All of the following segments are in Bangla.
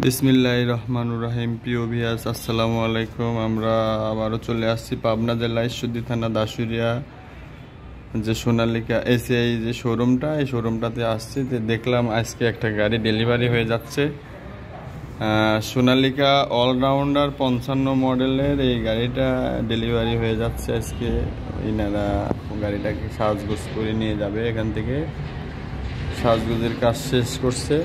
বিসমিল্লাহির রহমানুর রহিম। প্রিয় ভিউয়ার্স, আসসালামু আলাইকুম। আমরা আবারও চলে আসছি পাবনা জেলা ঈশ্বরদী থানা দাসুরিয়া যে সোনালিকা এসিআই যে শোরুমটা, এই শোরুমটাতে আসছি। দেখলাম আজকে একটা গাড়ি ডেলিভারি হয়ে যাচ্ছে। সোনালিকা অলরাউন্ডার 55 মডেলের এই গাড়িটা ডেলিভারি হয়ে যাচ্ছে আজকে। এনারা গাড়িটাকে সাজগোজ করে নিয়ে যাবে, এখান থেকে সাজগোজের কাজ শেষ করছে।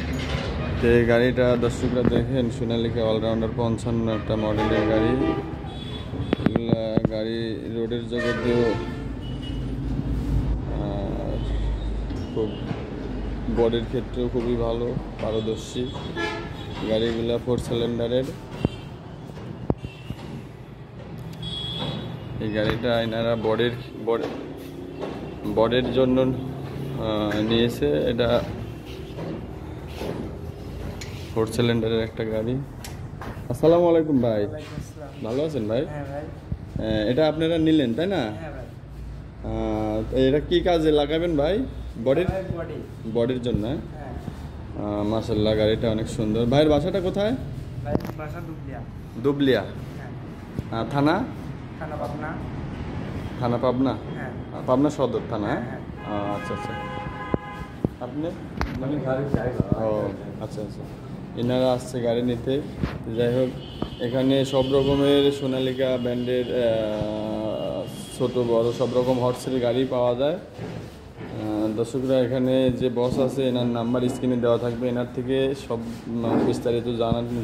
তো এই গাড়িটা দর্শকরা দেখেন, সোনালিকা অলরাউন্ডার 55 একটা মডেলের গাড়ি। এগুলা গাড়ি রোডের জগতেও খুব বডির ক্ষেত্রেও খুবই ভালো, পারদর্শী গাড়িগুলা 4 সিলিন্ডারের। এই গাড়িটা এনারা বডির জন্য নিয়েছে। এটা 4 সিলিন্ডারের একটা গাড়ি। আসসালামু আলাইকুম ভাই, ভালো আছেন ভাই? এটা আপনারা নিলেন তাই না? এটা কি কাজে লাগাবেন ভাই? বডির জন্য। মাশাআল্লাহ, গাড়িটা অনেক সুন্দর। ভাইয়ের বাসাটা কোথায়? দুবলিয়া। থানা পাবনা। পাবনা সদর থানা। আচ্ছা আচ্ছা। আপনি? ও আচ্ছা আচ্ছা। এনারা আসছে গাড়ি নিতে। যাই হোক, এখানে সব রকমের সোনালিকা ব্র্যান্ডের ছোট বড় সব রকম হর্সের গাড়ি পাওয়া যায়। দর্শকরা, এখানে যে বস আছে এনার নাম্বার স্ক্রিনে দেওয়া থাকবে। এনার থেকে সব বিস্তারিত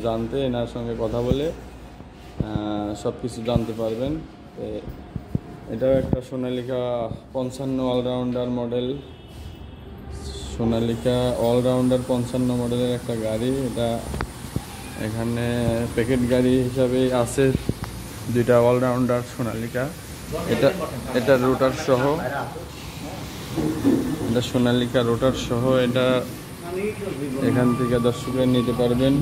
জানতে এনার সঙ্গে কথা বলে সব কিছু জানতে পারবেন। এটাও একটা Sonalika 55 allrounder model. Sonalika allrounder 55 মডেলের একটা গাড়ি। এটা এখানে প্যাকেট গাড়ি হিসাবে আছে দুইটা অলরাউন্ডার সোনালিকা। এটা রোটার সহ, এটা সোনালিকা রোটার সহ। এটা এখান থেকে দর্শকরা নিতে পারবেন।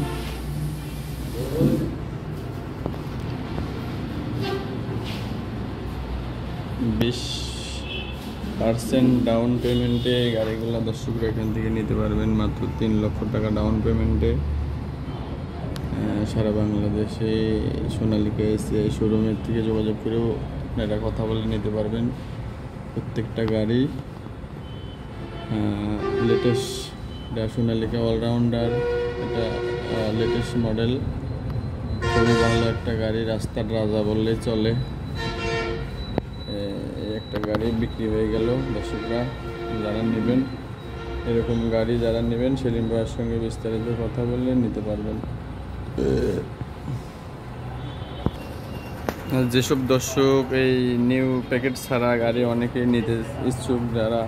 %% ডাউন পেমেন্টে গাড়িগুলো দর্শকরা এখান থেকে নিতে পারবেন, মাত্র 3 লক্ষ টাকা ডাউন পেমেন্টে। সারা বাংলাদেশে সোনালিকা এসিআই শোরুমের থেকে যোগাযোগ করেও আপনারা কথা বলে নিতে পারবেন প্রত্যেকটা গাড়ি। লেটেস্ট সোনালিকা অলরাউন্ডার, এটা লেটেস্ট মডেল, খুবই ভালো একটা গাড়ি, রাস্তার রাজা বললেই চলে। একটা গাড়ি বিক্রি হয়ে গেল। দর্শকরা যারা নেবেন, এরকম গাড়ি যারা নেবেন, সেলিম ভাইয়ের সঙ্গে বিস্তারিত কথা বললে নিতে পারবেন। যেসব দর্শক এই নিউ প্যাকেট ছাড়া গাড়ি অনেকে নিতে ইচ্ছুক, যারা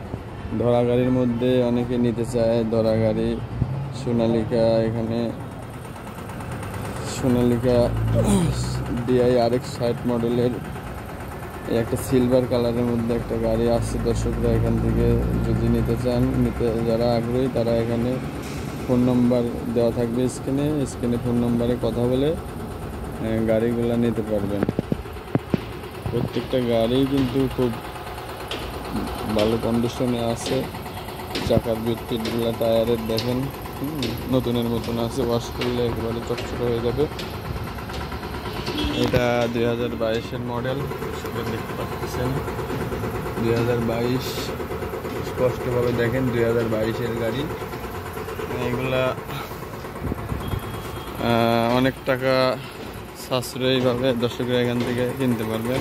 ধরা গাড়ির মধ্যে অনেকে নিতে চায় ধরা গাড়ি, সোনালিকা এখানে সোনালিকা DI RX 60 মডেলের একটা সিলভার কালারের মধ্যে একটা গাড়ি আসছে। দর্শকরা এখান থেকে যদি নিতে চান, যারা আগ্রহী তারা এখানে ফোন নম্বর দেওয়া থাকবে স্ক্রিনে ফোন নম্বরে কথা বলে গাড়িগুলো নিতে পারবেন। প্রত্যেকটা গাড়ি কিন্তু খুব ভালো কন্ডিশনে আছে। চাকার বিটগুলো টায়ারের দেখেন নতুনের মতন আছে, ওয়াশ করলে একেবারে চকচকে হয়ে যাবে। এটা 2022-এর মডেল, দেখতে পাচ্ছেন 2022, স্পষ্টভাবে দেখেন 2022-এর গাড়ি। এগুলা অনেক টাকা সাশ্রয়ীভাবে দর্শকরা এখান থেকে কিনতে পারবেন।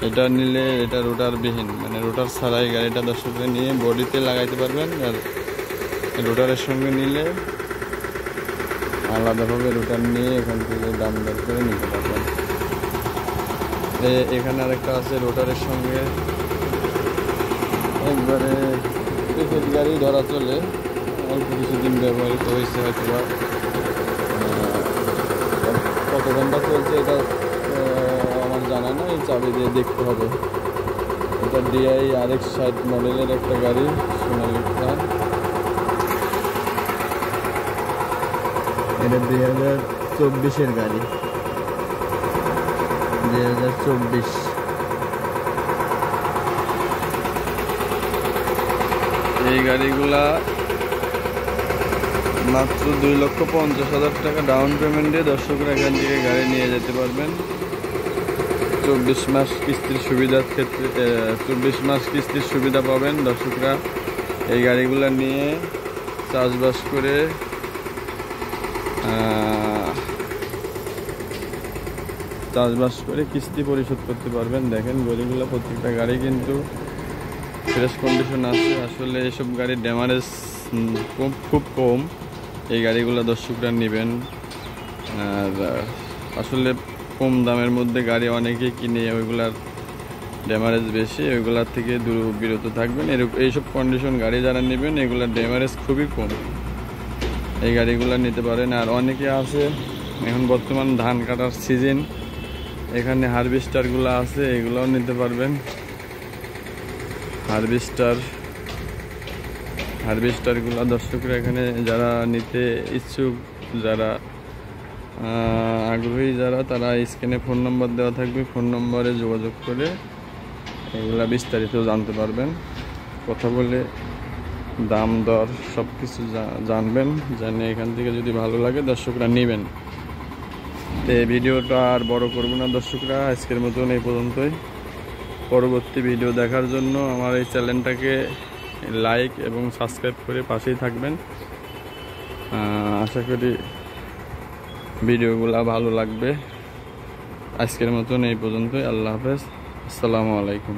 এটা নিলে এটা রোটারবিহীন, মানে রোটার ছাড়াই গাড়িটা দর্শকরা নিয়ে বডিতে লাগাইতে পারবেন। আর রোটারের সঙ্গে নিলে আলাদাভাবে রোটার নিয়ে এখান থেকে দাম দর করে নিতে পারবেন। এখানে আরেকটা আছে রোটারের সঙ্গে, একবারে প্যাকেট গাড়ি ধরা চলে, অল্প কিছুদিন ব্যবহৃত হয়েছে, হয়তো কত ঘন্টা চলছে এটা আমার জানা না, এই চাবি দিয়ে দেখতে হবে। এটা DI RX 60 মডেলের একটা গাড়ি সোনালিকা। এটা 2024-এর গাড়ি, 2024। এই গাড়িগুলা মাত্র 2,50,000 টাকা ডাউন পেমেন্ট দিয়ে দর্শকরা এখান থেকে গাড়ি নিয়ে যেতে পারবেন। 24 মাস কিস্তির সুবিধার ক্ষেত্রে 24 মাস কিস্তির সুবিধা পাবেন দর্শকরা। এই গাড়িগুলো নিয়ে চাষবাস করে কিস্তি পরিশোধ করতে পারবেন। দেখেন গাড়িগুলো, প্রত্যেকটা গাড়ি কিন্তু ফ্রেশ কন্ডিশন আছে। আসলে এসব গাড়ির ড্যামারেজ খুব কম। এই গাড়িগুলো দর্শকরা নেবেন। আর আসলে কম দামের মধ্যে গাড়ি অনেকেই কিনে, ওইগুলার ড্যামারেজ বেশি, ওইগুলার থেকে বিরত থাকবেন। এইসব কন্ডিশন গাড়ি যারা নেবেন এগুলার ড্যামারেজ খুবই কম, এই গাড়িগুলো নিতে পারেন। আর অনেকে আছে, এখন বর্তমান ধান কাটার সিজন, এখানে হারভেস্টারগুলো আছে, এগুলোও নিতে পারবেন। হারভেস্টারগুলো দর্শকরা এখানে যারা নিতে ইচ্ছুক, যারা আগ্রহী, তারা স্ক্রিনে ফোন নম্বর দেওয়া থাকবে, ফোন নম্বরে যোগাযোগ করে এগুলা বিস্তারিত জানতে পারবেন। কথা বলে দাম দর সব কিছু জানবেন, জানে এখান থেকে যদি ভালো লাগে দর্শকরা নেবেন। তো এই ভিডিওটা আর বড় করব না দর্শকরা, আজকের মতন এই পর্যন্তই। পরবর্তী ভিডিও দেখার জন্য আমার এই চ্যানেলটাকে লাইক এবং সাবস্ক্রাইব করে পাশেই থাকবেন। আশা করি ভিডিওগুলো ভালো লাগবে। আজকের মতন এই পর্যন্তই। আল্লাহ হাফেজ, আসসালামু আলাইকুম।